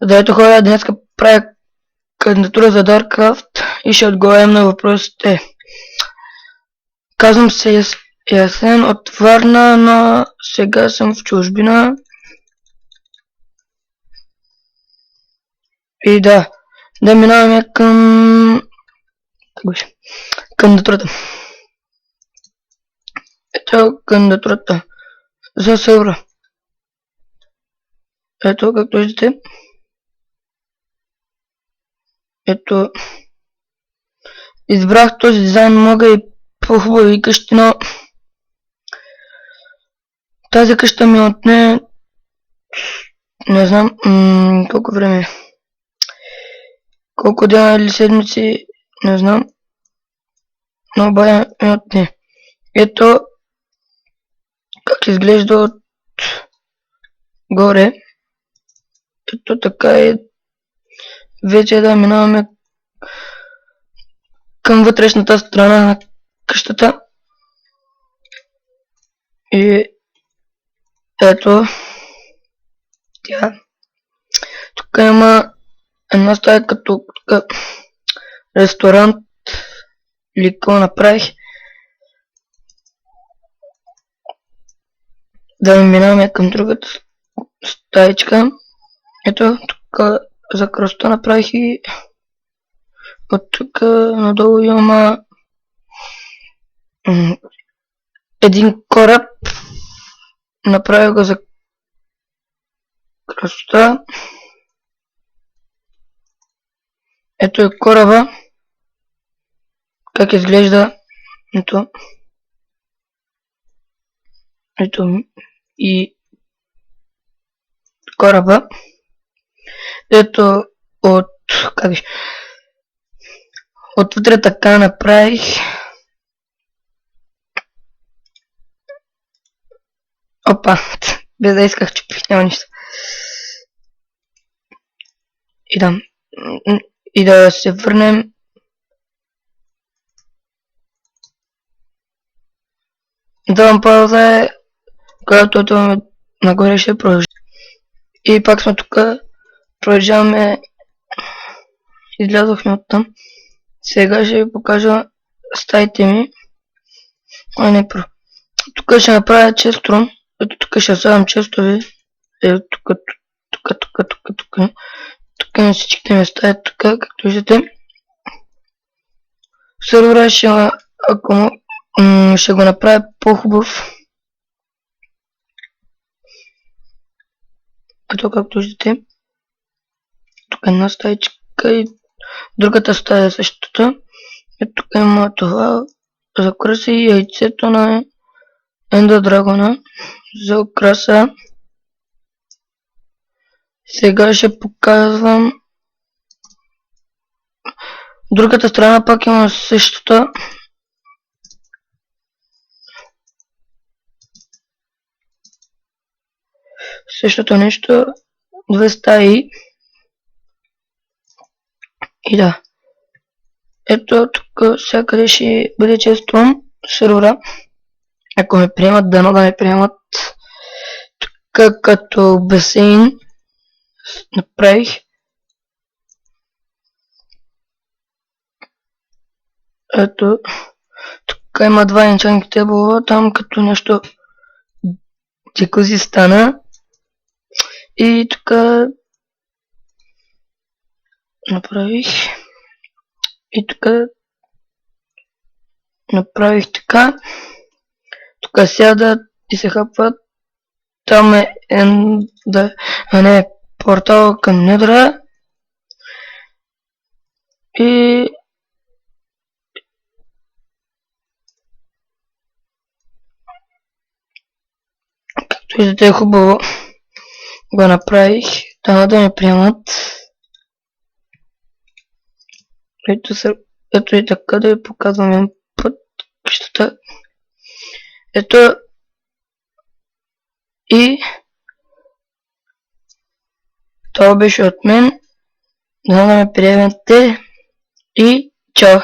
Здравейте хора, днес правя кандидатура за Darkcraft и ще отговарям на въпросите. Казвам се Ясен от Варна, но сега съм в чужбина. И да минаваме към кандидатурата. Ето кандидатурата за сервера. Ето, както виждате. Ето, избрах този дизайн, мога и по-хубави къщи, но тази къща ми отне не знам колко време, колко дена или седмици, не знам, но бая ми отне. Ето как изглежда от горе. Ето така е. Вече да минаваме към вътрешната страна на къщата. И ето тя. Тук има една стая като ресторант или какво направих. Да минаваме към другата стаечка. Ето тук за кръста направих и от тук надолу има един кораб. Направих го за кръста. Ето е кораба. Как изглежда. Ето и кораба. Ето отвътре така направих. Опа, без да исках чупих, няма нищо. И да се върнем. Давам пауза, когато ето нагоре ще продължи. И пак сме тук, продължаваме, излязохме оттам. Сега ще ви покажа стаите ми. Тук ще направя честрум. Ето тук ще оставям честове. Ето тук. Тук на всичките места е тук, както виждате. Сервера ще го направя по-хубав. Ето както виждате. Тук е една стаичка и другата стая е същата. Ето тук има това за украса и яйцето на Ендър Драгона за украса. Сега ще показвам другата страна, пак има същата. Същото нещо, две стаи. И ето тук всякъде ще бъде често сервера. Ако ме приемат, дано да ме приемат. Тук като басейн направих. Ето тук има два енчанки тейбъла, там като нещо джакузи стана. И тук направих. И тук направих така. Тук сядат и се хапват. Там е портал към недра. И както виждате е хубаво го направих. Дано да ме приемат. Ето и така да ви показвам един път къщата. Ето и това беше от мен. Дано да ме приемете и чао!